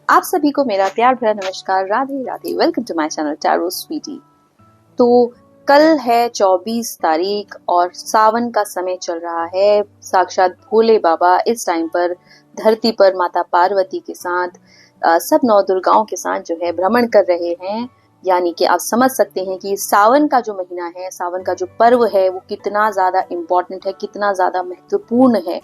आप सभी को मेरा प्यार भरा नमस्कार, Radhe Radhe. Welcome to my channel tarot sweety. तो कल है 24 तारीख और सावन का समय चल रहा है। साक्षात भोले बाबा इस टाइम पर धरती पर माता पार्वती के साथ सब नौ दुर्गाओं के साथ जो है भ्रमण कर रहे हैं। यानी कि आप समझ सकते हैं कि सावन का जो महीना है, सावन का जो पर्व है, वो कितना ज्यादा इम्पोर्टेंट है, कितना ज्यादा महत्वपूर्ण है।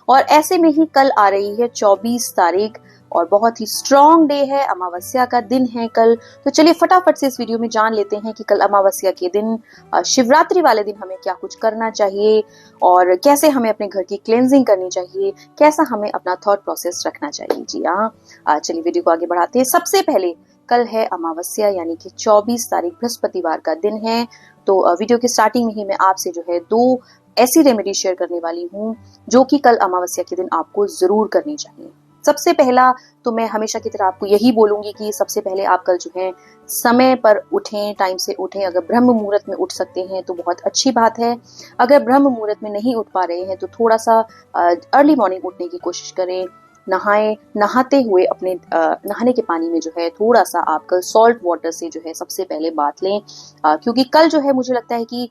और ऐसे में ही कल आ रही है 24 तारीख और बहुत ही स्ट्रॉन्ग डे है, अमावस्या का दिन है कल। तो चलिए फटाफट से इस वीडियो में जान लेते हैं कि कल अमावस्या के दिन, शिवरात्रि वाले दिन हमें क्या कुछ करना चाहिए और कैसे हमें अपने घर की क्लेंजिंग करनी चाहिए, कैसा हमें अपना थॉट प्रोसेस रखना चाहिए। जी हाँ, चलिए वीडियो को आगे बढ़ाते हैं। सबसे पहले कल है अमावस्या यानी कि 24 तारीख बृहस्पतिवार का दिन है। तो वीडियो की स्टार्टिंग में ही मैं आपसे जो है 2 ऐसी रेमेडी शेयर करने वाली हूँ जो कि कल अमावस्या के दिन आपको जरूर करनी चाहिए। सबसे पहला तो मैं हमेशा की तरह आपको यही बोलूंगी कि सबसे पहले आप कल जो है समय पर उठें, टाइम से उठें। अगर ब्रह्म मुहूर्त में उठ सकते हैं तो बहुत अच्छी बात है। अगर ब्रह्म मुहूर्त में नहीं उठ पा रहे हैं तो थोड़ा सा अर्ली मॉर्निंग उठने की कोशिश करें। नहाते हुए अपने नहाने के पानी में जो है थोड़ा सा आप कल सॉल्ट वाटर से जो है सबसे पहले बाथ लें, क्योंकि कल जो है मुझे लगता है कि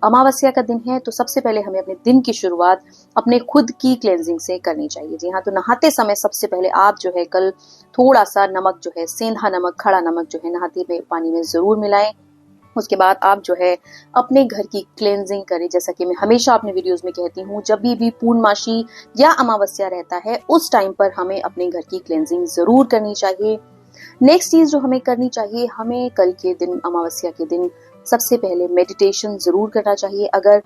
अमावस्या का दिन है। तो सबसे पहले हमें अपने दिन की शुरुआत अपने खुद की क्लेंजिंग से करनी चाहिए। जी हाँ, तो नहाते समय सबसे पहले आप जो है कल थोड़ा सा नमक जो है, सेंधा नमक, खड़ा नमक जो है नहाते हुए पानी में जरूर मिलाएं। उसके बाद आप जो है अपने घर की क्लेंजिंग करें। जैसा कि मैं हमेशा अपने वीडियोस में कहती हूँ, जब भी पूर्णमासी या अमावस्या रहता है उस टाइम पर हमें अपने घर की क्लेंजिंग जरूर करनी चाहिए। नेक्स्ट चीज जो हमें करनी चाहिए, हमें कल के दिन, अमावस्या के दिन, सबसे पहले मेडिटेशन जरूर करना चाहिए। अगर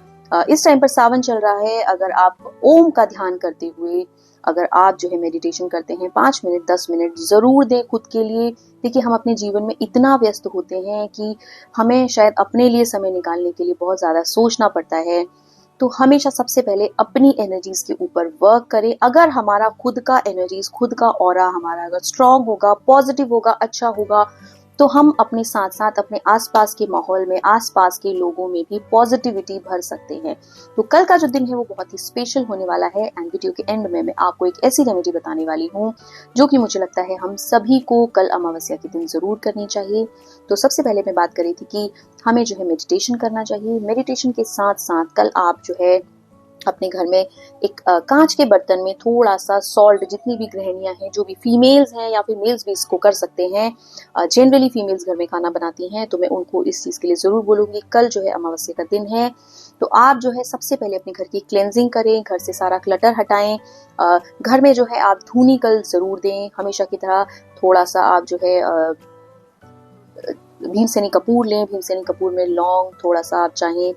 इस टाइम पर सावन चल रहा है, अगर आप ओम का ध्यान करते हुए अगर आप जो है मेडिटेशन करते हैं 5 मिनट 10 मिनट जरूर दें खुद के लिए। देखिए, हम अपने जीवन में इतना व्यस्त होते हैं कि हमें शायद अपने लिए समय निकालने के लिए बहुत ज्यादा सोचना पड़ता है। तो हमेशा सबसे पहले अपनी एनर्जीज के ऊपर वर्क करें। अगर हमारा खुद का एनर्जीज, खुद का ऑरा हमारा अगर स्ट्रांग होगा, पॉजिटिव होगा, अच्छा होगा, तो हम अपने साथ साथ अपने आसपास के माहौल में, आसपास के लोगों में भी पॉजिटिविटी भर सकते हैं। तो कल का जो दिन है वो बहुत ही स्पेशल होने वाला है। एंड वीडियो के एंड में मैं आपको एक ऐसी रेमेडी बताने वाली हूँ जो कि मुझे लगता है हम सभी को कल अमावस्या के दिन जरूर करनी चाहिए। तो सबसे पहले मैं बात करी थी कि हमें जो है मेडिटेशन करना चाहिए। मेडिटेशन के साथ साथ कल आप जो है अपने घर में एक कांच के बर्तन में थोड़ा सा सॉल्ट, जितनी भी गृहिणियां हैं, जो भी फीमेल्स हैं या फिर मेल्स भी इसको कर सकते हैं, जनरली फीमेल्स घर में खाना बनाती हैं, तो मैं उनको इस चीज के लिए जरूर बोलूंगी। कल जो है अमावस्या का दिन है तो आप जो है सबसे पहले अपने घर की क्लेंजिंग करें, घर से सारा क्लटर हटाएं। घर में जो है आप धूनी कल जरूर दें। हमेशा की तरह थोड़ा सा आप जो है भीमसेनी कपूर लें। भीमसेनी कपूर में लौंग, थोड़ा सा आप चाहें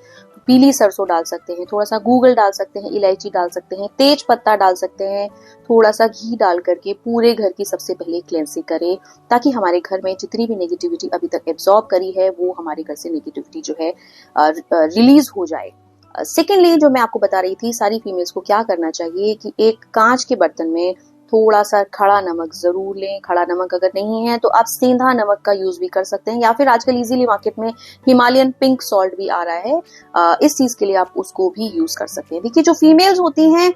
पीली सरसों डाल सकते हैं, थोड़ा सा गूगल डाल सकते हैं, इलायची डाल सकते हैं, तेज पत्ता डाल सकते हैं, थोड़ा सा घी डाल करके पूरे घर की सबसे पहले क्लेंजिंग करें, ताकि हमारे घर में जितनी भी नेगेटिविटी अभी तक एब्जॉर्ब करी है वो हमारे घर से नेगेटिविटी जो है रिलीज हो जाए। सेकेंडली जो मैं आपको बता रही थी, सारी फीमेल्स को क्या करना चाहिए कि एक कांच के बर्तन में थोड़ा सा खड़ा नमक जरूर लें। खड़ा नमक अगर नहीं है तो आप सेंधा नमक का यूज भी कर सकते हैं, या फिर आजकल इजीली मार्केट में हिमालयन पिंक सॉल्ट भी आ रहा है। इस चीज के लिए आप उसको भी यूज कर सकते हैं। देखिए, जो फीमेल्स होती हैं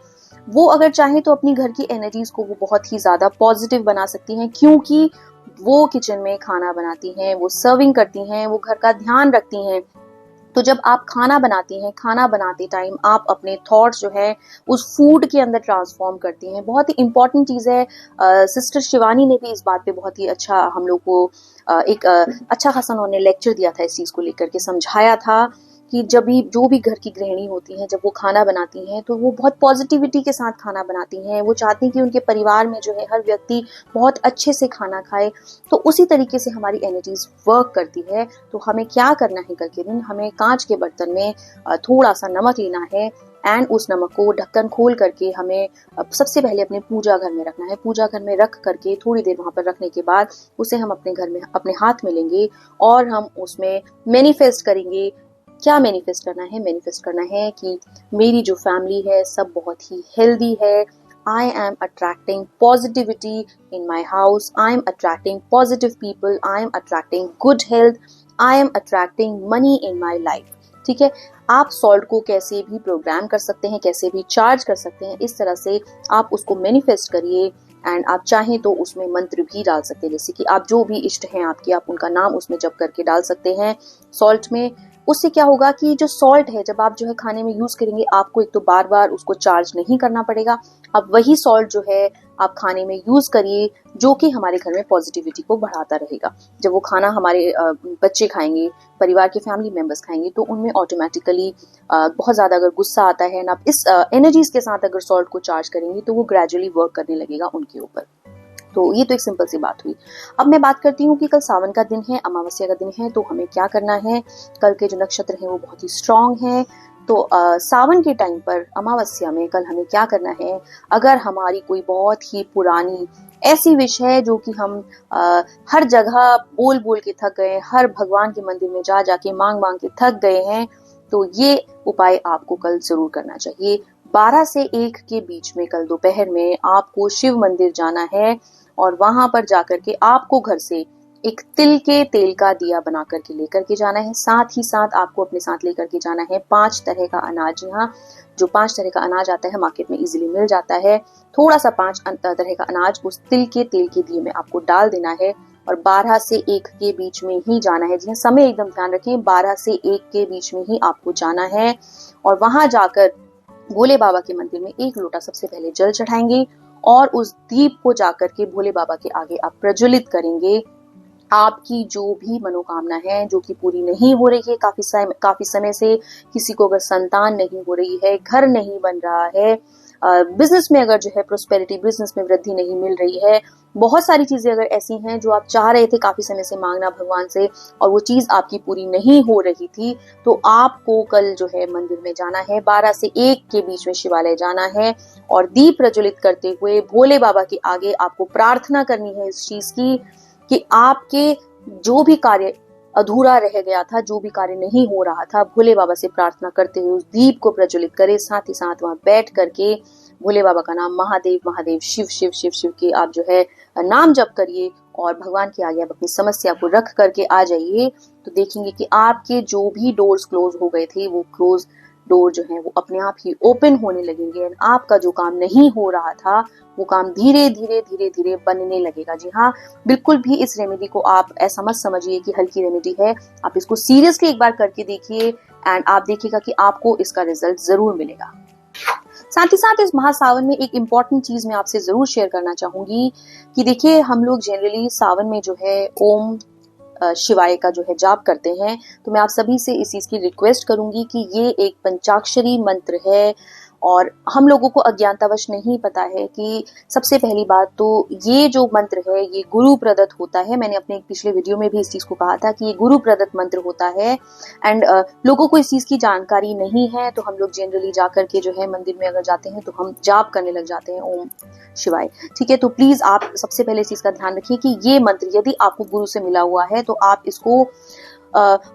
वो अगर चाहें तो अपनी घर की एनर्जीज को वो बहुत ही ज्यादा पॉजिटिव बना सकती हैं, क्योंकि वो किचन में खाना बनाती हैं, वो सर्विंग करती हैं, वो घर का ध्यान रखती हैं। तो जब आप खाना बनाती हैं, खाना बनाते टाइम आप अपने थॉट्स जो है उस फूड के अंदर ट्रांसफॉर्म करती हैं। बहुत ही इंपॉर्टेंट चीज है। सिस्टर शिवानी ने भी इस बात पे बहुत ही अच्छा हम लोग को एक अच्छा खासा उन्होंने लेक्चर दिया था, इस चीज को लेकर के समझाया था कि जब भी जो भी घर की गृहिणी होती हैं, जब वो खाना बनाती हैं तो वो बहुत पॉजिटिविटी के साथ खाना बनाती हैं। वो चाहती हैं कि उनके परिवार में जो है हर व्यक्ति बहुत अच्छे से खाना खाए। तो उसी तरीके से हमारी एनर्जीज वर्क करती है। तो हमें क्या करना है कल के दिन, हमें कांच के बर्तन में थोड़ा सा नमक लेना है एंड उस नमक को ढक्कन खोल करके हमें सबसे पहले अपने पूजा घर में रखना है। पूजा घर में रख करके थोड़ी देर वहां पर रखने के बाद उसे हम अपने घर में अपने हाथ में लेंगे और हम उसमें मैनिफेस्ट करेंगे। क्या मैनिफेस्ट करना है? मैनिफेस्ट करना है कि मेरी जो फैमिली है सब बहुत ही हेल्दी है। I am attracting positivity in my house. I am attracting positive people. I am attracting good health. I am attracting money in my life. ठीक है, आप सॉल्ट को कैसे भी प्रोग्राम कर सकते हैं, कैसे भी चार्ज कर सकते हैं। इस तरह से आप उसको मैनिफेस्ट करिए एंड आप चाहें तो उसमें मंत्र भी डाल सकते हैं, जैसे कि आप जो भी इष्ट हैं आपके, आप उनका नाम उसमें जप करके डाल सकते हैं सॉल्ट में। उससे क्या होगा कि जो सॉल्ट है जब आप जो है खाने में यूज करेंगे, आपको एक तो बार बार उसको चार्ज नहीं करना पड़ेगा, अब वही सॉल्ट जो है आप खाने में यूज करिए, जो कि हमारे घर में पॉजिटिविटी को बढ़ाता रहेगा। जब वो खाना हमारे बच्चे खाएंगे, परिवार के फैमिली मेंबर्स खाएंगे, तो उनमें ऑटोमेटिकली बहुत ज्यादा अगर गुस्सा आता है ना, आप इस एनर्जीज के साथ अगर सॉल्ट को चार्ज करेंगे तो वो ग्रेजुअली वर्क करने लगेगा उनके ऊपर। तो ये तो एक सिंपल सी बात हुई। अब मैं बात करती हूँ कि कल सावन का दिन है, अमावस्या का दिन है, तो हमें क्या करना है। कल के जो नक्षत्र हैं वो बहुत ही स्ट्रांग है, तो सावन के टाइम पर अमावस्या में कल हमें क्या करना है। अगर हमारी कोई बहुत ही पुरानी ऐसी विश है जो कि हम हर जगह बोल बोल के थक गए, हर भगवान के मंदिर में जा जाके मांग मांग के थक गए हैं, तो ये उपाय आपको कल जरूर करना चाहिए। 12 से 1 के बीच में कल दोपहर में आपको शिव मंदिर जाना है और वहां पर जाकर के आपको घर से एक तिल के तेल का दिया बना करके लेकर के जाना है। साथ ही साथ आपको अपने साथ लेकर के जाना है 5 तरह का अनाज। यहाँ जो 5 तरह का अनाज आता है मार्केट में इजीली मिल जाता है, थोड़ा सा 5 तरह का अनाज उस तिल के तेल के दिए में आपको डाल देना है और 12 से 1 के बीच में ही जाना है। जी समय एकदम ध्यान रखें, 12 से 1 के बीच में ही आपको जाना है और वहां जाकर भोले बाबा के मंदिर में 1 लोटा सबसे पहले जल चढ़ाएंगे और उस दीप को जाकर के भोले बाबा के आगे आप प्रज्वलित करेंगे। आपकी जो भी मनोकामना है जो कि पूरी नहीं हो रही है काफी समय से, किसी को अगर संतान नहीं हो रही है, घर नहीं बन रहा है, बिजनेस में अगर जो है प्रोस्पेरिटी, बिजनेस में वृद्धि नहीं मिल रही है, बहुत सारी चीजें अगर ऐसी हैं जो आप चाह रहे थे काफी समय से मांगना भगवान से और वो चीज आपकी पूरी नहीं हो रही थी, तो आपको कल जो है मंदिर में जाना है, 12 से 1 के बीच में शिवालय जाना है और दीप प्रज्वलित करते हुए भोले बाबा के आगे आपको प्रार्थना करनी है इस चीज की कि आपके जो भी कार्य अधूरा रह गया था, जो भी कार्य नहीं हो रहा था, भोले बाबा से प्रार्थना करते हुए उस दीप को प्रज्वलित करें। साथ ही साथ वहां बैठ करके भोले बाबा का नाम महादेव महादेव शिव शिव शिव शिव के आप जो है नाम जप करिए और भगवान के आगे आप अपनी समस्या को रख करके आ जाइए। तो देखेंगे कि आपके जो भी डोर्स क्लोज हो गए थे वो क्लोज डोर जो है वो अपने आप ही ओपन होने लगेंगे। आपका जो काम नहीं हो रहा था वो काम धीरे धीरे धीरे धीरे बनने लगेगा। जी हाँ, बिल्कुल भी इस रेमेडी को आप ऐसा मत समझिए कि हल्की रेमेडी है, आप इसको सीरियसली एक बार करके देखिए एंड आप देखिएगा कि आपको इसका रिजल्ट जरूर मिलेगा। साथ ही साथ इस महासावन में एक इम्पॉर्टेंट चीज मैं आपसे जरूर शेयर करना चाहूंगी कि देखिए हम लोग जनरली सावन में जो है ओम शिवाय का जो है जाप करते हैं, तो मैं आप सभी से इस चीज की रिक्वेस्ट करूंगी कि ये एक पंचाक्षरी मंत्र है और हम लोगों को अज्ञानतावश नहीं पता है कि सबसे पहली बात तो ये जो मंत्र है ये गुरु प्रदत्त होता है। मैंने अपने एक पिछले वीडियो में भी इस चीज को कहा था कि ये गुरु प्रदत्त मंत्र होता है एंड लोगों को इस चीज की जानकारी नहीं है, तो हम लोग जनरली जाकर के जो है मंदिर में अगर जाते हैं तो हम जाप करने लग जाते हैं ओम शिवाय। ठीक है, तो प्लीज आप सबसे पहले इस चीज का ध्यान रखिए कि ये मंत्र यदि आपको गुरु से मिला हुआ है तो आप इसको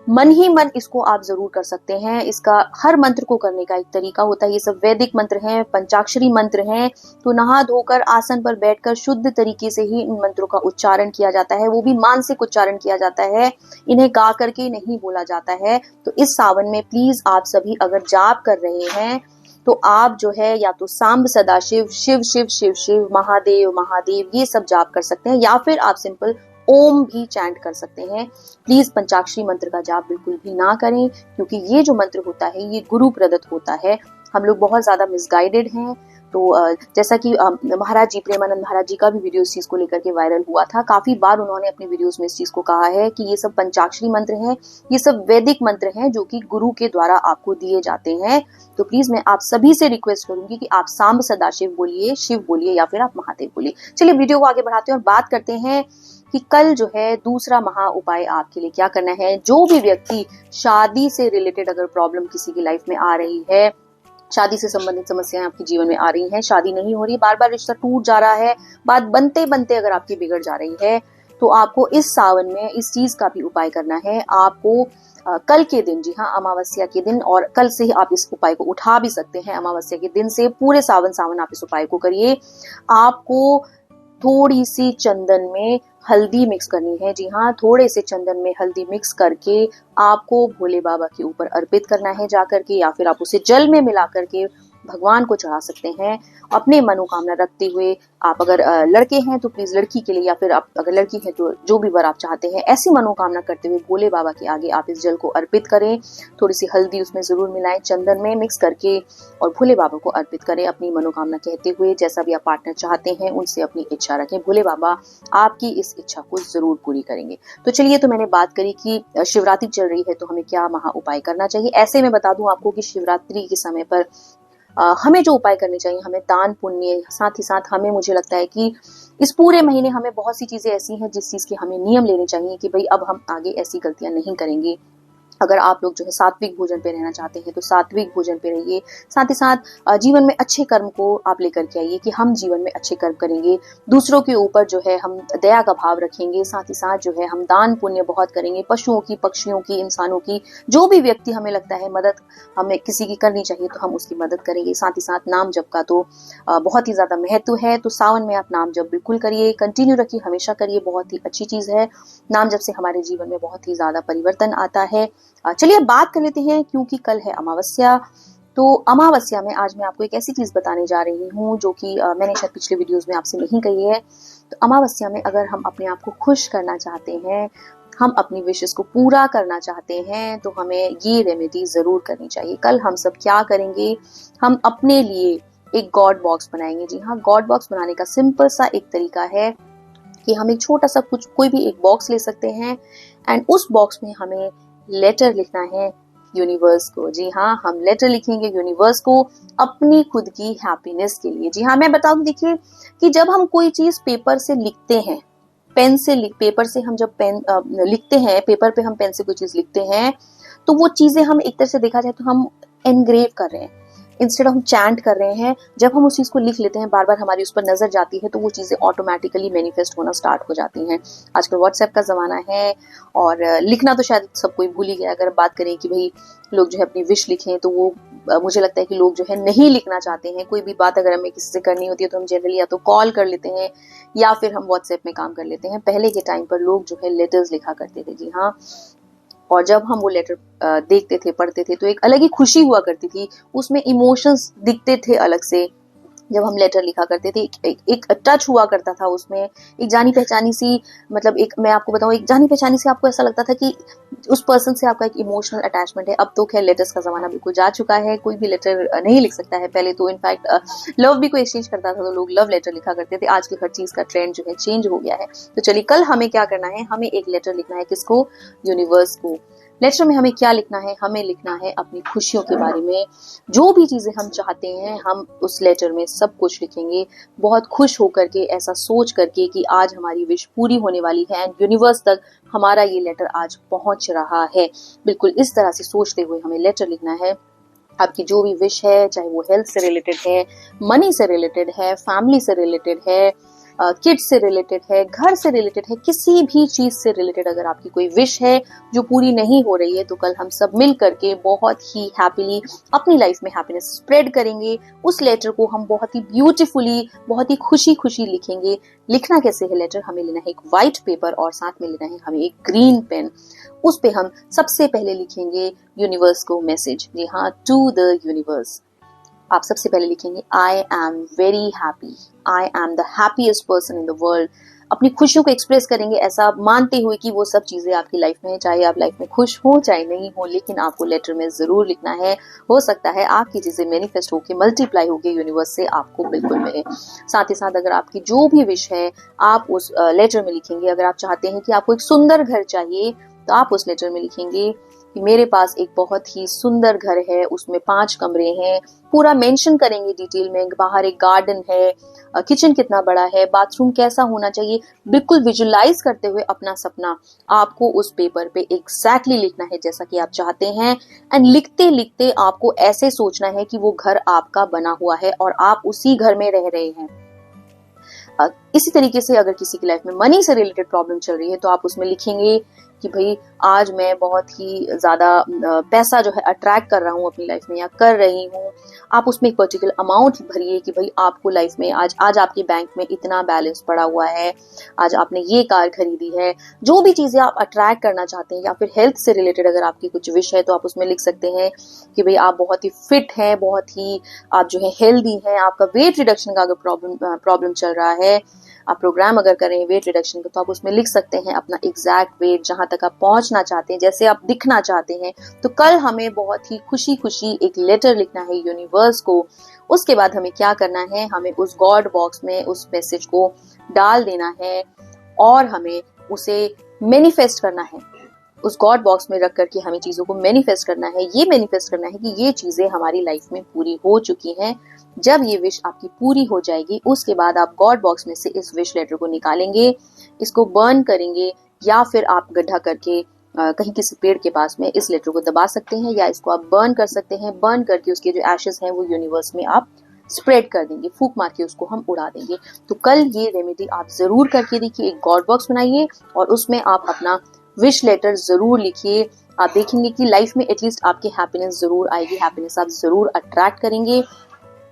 मन ही मन इसको आप जरूर कर सकते हैं। इसका हर मंत्र को करने का एक तरीका होता है। ये सब वैदिक मंत्र हैं, पंचाक्षरी मंत्र हैं, तो नहा धोकर आसन पर बैठकर शुद्ध तरीके से ही इन मंत्रों का उच्चारण किया जाता है, वो भी मानसिक उच्चारण किया जाता है, इन्हें गा करके नहीं बोला जाता है। तो इस सावन में प्लीज आप सभी अगर जाप कर रहे हैं तो आप जो है या तो सांब सदाशिव, शिव शिव शिव शिव, महादेव महादेव, ये सब जाप कर सकते हैं या फिर आप सिंपल ओम भी चैंट कर सकते हैं। प्लीज पंचाक्षरी मंत्र का जाप बिल्कुल भी ना करें क्योंकि ये जो मंत्र होता है ये गुरु प्रदत्त होता है। हम लोग बहुत ज्यादा मिसगाइडेड हैं। तो जैसा कि महाराज जी, प्रेमानंद महाराज जी का भी वीडियो इस चीज को लेकर के वायरल हुआ था, काफी बार उन्होंने अपने वीडियोस में इस चीज को कहा है कि ये सब पंचाक्षरी मंत्र हैं, ये सब वैदिक मंत्र हैं जो कि गुरु के द्वारा आपको दिए जाते हैं। तो प्लीज मैं आप सभी से रिक्वेस्ट करूंगी कि आप सांब सदाशिव बोलिए, शिव बोलिए या फिर आप महादेव बोलिए। चलिए वीडियो को आगे बढ़ाते हैं और बात करते हैं कि कल जो है दूसरा महा उपाय आपके लिए क्या करना है। जो भी व्यक्ति शादी से रिलेटेड अगर प्रॉब्लम किसी की लाइफ में आ रही है, शादी से संबंधित समस्याएं आपके जीवन में आ रही हैं, शादी नहीं हो रही, बार बार रिश्ता टूट जा रहा है, बात बनते बनते अगर आपकी बिगड़ जा रही है, तो आपको इस सावन में इस चीज का भी उपाय करना है। आपको कल के दिन, जी हाँ अमावस्या के दिन, और कल से ही आप इस उपाय को उठा भी सकते हैं, अमावस्या के दिन से पूरे सावन आप इस उपाय को करिए। आपको थोड़ी सी चंदन में हल्दी मिक्स करनी है। जी हाँ, थोड़े से चंदन में हल्दी मिक्स करके आपको भोले बाबा के ऊपर अर्पित करना है जाकर के, या फिर आप उसे जल में मिला करके भगवान को चढ़ा सकते हैं अपने मनोकामना रखते हुए। आप अगर लड़के हैं तो प्लीज लड़की के लिए, या फिर आप अगर लड़की है तो जो भी वर आप चाहते हैं, ऐसी मनोकामना करते हुए भोले बाबा के आगे आप इस जल को अर्पित करें। थोड़ी सी हल्दी उसमें जरूर मिलाएं, चंदन में मिक्स करके, और भोले बाबा को अर्पित करें अपनी मनोकामना कहते हुए। जैसा भी आप पार्टनर चाहते हैं उनसे अपनी इच्छा रखें, भोले बाबा आपकी इस इच्छा को जरूर पूरी करेंगे। तो चलिए, तो मैंने बात करी कि शिवरात्रि चल रही है तो हमें क्या महा उपाय करना चाहिए। ऐसे में बता दूं आपको कि शिवरात्रि के समय पर हमें जो उपाय करने चाहिए, हमें दान पुण्य, साथ ही साथ हमें, मुझे लगता है कि इस पूरे महीने हमें बहुत सी चीजें ऐसी हैं जिस चीज के हमें नियम लेने चाहिए कि भाई अब हम आगे ऐसी गलतियां नहीं करेंगे। अगर आप लोग जो है सात्विक भोजन पे रहना चाहते हैं तो सात्विक भोजन पे रहिए। साथ ही साथ जीवन में अच्छे कर्म को आप लेकर के आइए कि हम जीवन में अच्छे कर्म करेंगे, दूसरों के ऊपर जो है हम दया का भाव रखेंगे। साथ ही साथ जो है हम दान पुण्य बहुत करेंगे, पशुओं की, पक्षियों की, इंसानों की, जो भी व्यक्ति हमें लगता है मदद हमें किसी की करनी चाहिए तो हम उसकी मदद करेंगे। साथ ही साथ नाम जप का तो बहुत ही ज्यादा महत्व है, तो सावन में आप नाम जप बिल्कुल करिए, कंटिन्यू रखिए, हमेशा करिए, बहुत ही अच्छी चीज है। नाम जप से हमारे जीवन में बहुत ही ज्यादा परिवर्तन आता है। चलिए बात कर लेते हैं, क्योंकि कल है अमावस्या। तो अमावस्या में आज मैं आपको एक ऐसी चीज बताने जा रही हूँ जो कि मैंने शायद पिछले वीडियोस में आपसे नहीं कही है। तो अमावस्या में अगर हम अपने आप को खुश करना चाहते हैं, हम अपनी विशेस को पूरा करना चाहते हैं, तो हमें ये रेमेडी जरूर करनी चाहिए। कल हम सब क्या करेंगे, हम अपने लिए एक गॉड बॉक्स बनाएंगे। जी हाँ, गॉड बॉक्स बनाने का सिंपल सा एक तरीका है कि हम एक छोटा सा कुछ कोई भी एक बॉक्स ले सकते हैं, एंड उस बॉक्स में हमें लेटर लिखना है यूनिवर्स को। जी हाँ, हम लेटर लिखेंगे यूनिवर्स को अपनी खुद की हैप्पीनेस के लिए। जी हाँ, मैं बता दूं, देखिए कि जब हम कोई चीज पेपर से लिखते हैं, पेपर से हम जब पेन लिखते हैं, पेपर पे हम पेन से कोई चीज लिखते हैं, तो वो चीजें हम एक तरह से देखा जाए तो हम एनग्रेव कर रहे हैं, इंस्टेड हम चैंट कर रहे हैं। जब हम उस चीज को लिख लेते हैं, बार बार हमारी उस पर नजर जाती है, तो वो चीजें ऑटोमेटिकली मैनिफेस्ट होना स्टार्ट हो जाती हैं। आजकल व्हाट्सएप का जमाना है और लिखना तो शायद सब कोई भूल ही गया। अगर बात करें कि भाई लोग जो है अपनी विश लिखें, तो वो मुझे लगता है कि लोग जो है नहीं लिखना चाहते हैं। कोई भी बात अगर हमें किसी से करनी होती है तो हम जनरली या तो कॉल कर लेते हैं या फिर हम व्हाट्सएप में काम कर लेते हैं। पहले के टाइम पर लोग जो है लेटर्स लिखा करते थे। जी हाँ, और जब हम वो लेटर देखते थे, पढ़ते थे, तो एक अलग ही खुशी हुआ करती थी, उसमें इमोशंस दिखते थे अलग से। जब हम लेटर लिखा करते थे एक टच हुआ करता था उसमें, एक जानी पहचानी सी, मतलब एक, मैं आपको बताऊं, एक जानी पहचानी से आपको ऐसा लगता था कि उस पर्सन से आपका एक इमोशनल अटैचमेंट है। अब तो खैर लेटर्स का जमाना बिल्कुल जा चुका है, कोई भी लेटर नहीं लिख सकता है। पहले तो इनफैक्ट लव भी कोई एक्सचेंज करता था तो लोग लव लेटर लिखा करते थे। आज की हर चीज का ट्रेंड जो है चेंज हो गया है। तो चलिए, कल हमें क्या करना है, हमें एक लेटर लिखना है। किसको? यूनिवर्स को। लेटर में हमें क्या लिखना है? हमें लिखना है अपनी खुशियों के बारे में, जो भी चीजें हम चाहते हैं हम उस लेटर में सब कुछ लिखेंगे, बहुत खुश होकर के, ऐसा सोच करके कि आज हमारी विश पूरी होने वाली है एंड यूनिवर्स तक हमारा ये लेटर आज पहुंच रहा है। बिल्कुल इस तरह से सोचते हुए हमें लेटर लिखना है। आपकी जो भी विश है, चाहे वो हेल्थ से रिलेटेड है, मनी से रिलेटेड है, फैमिली से रिलेटेड है, किड्स से रिलेटेड है, घर से रिलेटेड है, किसी भी चीज से रिलेटेड अगर आपकी कोई विश है जो पूरी नहीं हो रही है, तो कल हम सब मिल करके बहुत ही हैप्पीली अपनी लाइफ में हैप्पीनेस स्प्रेड करेंगे। उस लेटर को हम बहुत ही ब्यूटीफुली, बहुत ही खुशी खुशी लिखेंगे। लिखना कैसे है लेटर? हमें लेना है एक व्हाइट पेपर और साथ में लेना है हमें एक ग्रीन पेन। उस पे हम सबसे पहले लिखेंगे यूनिवर्स को मैसेज। जी हाँ, टू द यूनिवर्स। आप सबसे पहले लिखेंगे I am very happy, I am the happiest person in the world. अपनी खुशियों को एक्सप्रेस करेंगे, ऐसा मानते हुए कि वो सब चीजें आपकी लाइफ में, चाहे आप लाइफ में खुश हो चाहे नहीं हो, लेकिन आपको लेटर में जरूर लिखना है। हो सकता है आपकी चीजें मैनिफेस्ट होके, मल्टीप्लाई होके यूनिवर्स से आपको बिल्कुल मिले। साथ ही साथ अगर आपकी जो भी विश है आप उस लेटर में लिखेंगे। अगर आप चाहते हैं कि आपको एक सुंदर घर चाहिए, तो आप उस लेटर में लिखेंगे कि मेरे पास एक बहुत ही सुंदर घर है, उसमें 5 कमरे हैं। पूरा मेंशन करेंगे डिटेल में, बाहर एक गार्डन है, किचन कितना बड़ा है, बाथरूम कैसा होना चाहिए, बिल्कुल विजुलाइज करते हुए अपना सपना आपको उस पेपर पे एग्जैक्टली लिखना है जैसा कि आप चाहते हैं। एंड लिखते लिखते आपको ऐसे सोचना है कि वो घर आपका बना हुआ है और आप उसी घर में रह रहे हैं। इसी तरीके से अगर किसी की लाइफ में मनी से रिलेटेड प्रॉब्लम चल रही है, तो आप उसमें लिखेंगे कि भाई आज मैं बहुत ही ज्यादा पैसा जो है अट्रैक्ट कर रहा हूँ अपनी लाइफ में या कर रही हूँ, आप उसमें एक पर्टिकुलर अमाउंट भरिए कि भाई आपको लाइफ में आज आपके बैंक में इतना बैलेंस पड़ा हुआ है, आज आपने ये कार खरीदी है। जो भी चीजें आप अट्रैक्ट करना चाहते हैं या फिर हेल्थ से रिलेटेड अगर आपकी कुछ विश है तो आप उसमें लिख सकते हैं कि भाई आप बहुत ही फिट हैं, बहुत ही आप जो है हेल्दी हैं, आपका वेट रिडक्शन का अगर प्रॉब्लम चल रहा है, आप प्रोग्राम अगर कर रहे हैं वेट रिडक्शन का, तो आप उसमें लिख सकते हैं अपना एग्जैक्ट वेट, जहां तक आप पहुंचना चाहते हैं, जैसे आप दिखना चाहते हैं। तो कल हमें बहुत ही खुशी खुशी एक लेटर लिखना है यूनिवर्स को। उसके बाद हमें क्या करना है, हमें उस गॉड बॉक्स में उस मैसेज को डाल देना है और हमें उसे मैनिफेस्ट करना है। उस गॉड बॉक्स में रख करके हमें चीजों को मैनिफेस्ट करना है। ये मैनिफेस्ट करना है कि ये चीजें हमारी लाइफ में पूरी हो चुकी हैं। जब ये विश आपकी पूरी हो जाएगी उसके बाद आप गॉड बॉक्स में से इस विश लेटर को निकालेंगे, इसको बर्न करेंगे या फिर आप गड्ढा करके कहीं किसी पेड़ के पास में इस लेटर को दबा सकते हैं या इसको आप बर्न कर सकते हैं। बर्न करके उसके जो एशेस हैं वो यूनिवर्स में आप स्प्रेड कर देंगे, फूंक मार के उसको हम उड़ा देंगे। तो कल ये रेमेडी आप जरूर करके देखिए। एक गॉड बॉक्स बनाइए और उसमें आप अपना विश लेटर जरूर लिखिए। आप देखेंगे कि लाइफ में एटलीस्ट आपकी हैप्पीनेस जरूर आएगी, हैप्पीनेस आप जरूर अट्रैक्ट करेंगे।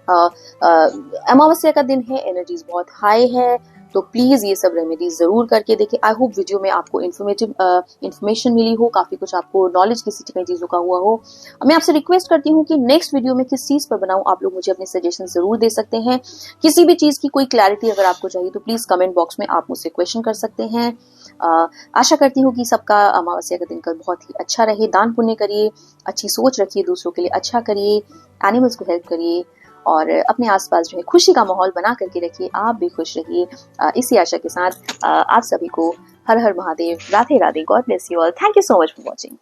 अमावस्या का दिन है, एनर्जीज बहुत हाई है, तो प्लीज ये सब रेमेडीज जरूर करके देखें। आई होप वीडियो में आपको इन्फॉर्मेशन मिली हो, काफी कुछ आपको नॉलेज किसी कई चीजों का हुआ हो। मैं आपसे रिक्वेस्ट करती हूँ कि नेक्स्ट वीडियो में किस चीज पर बनाऊं, आप लोग मुझे अपने सजेशन जरूर दे सकते हैं। किसी भी चीज की कोई क्लैरिटी अगर आपको चाहिए तो प्लीज कमेंट बॉक्स में आप मुझसे क्वेश्चन कर सकते हैं। आशा करती हूँ कि सबका अमावस्या का दिन कल बहुत ही अच्छा रहे। दान पुण्य करिए, अच्छी सोच रखिए, दूसरों के लिए अच्छा करिए, एनिमल्स को हेल्प करिए और अपने आसपास जो है खुशी का माहौल बना करके रखिए। आप भी खुश रहिए। इसी आशा के साथ आप सभी को हर हर Mahadev, Radhe Radhe, god bless you all. Thank you so much for watching.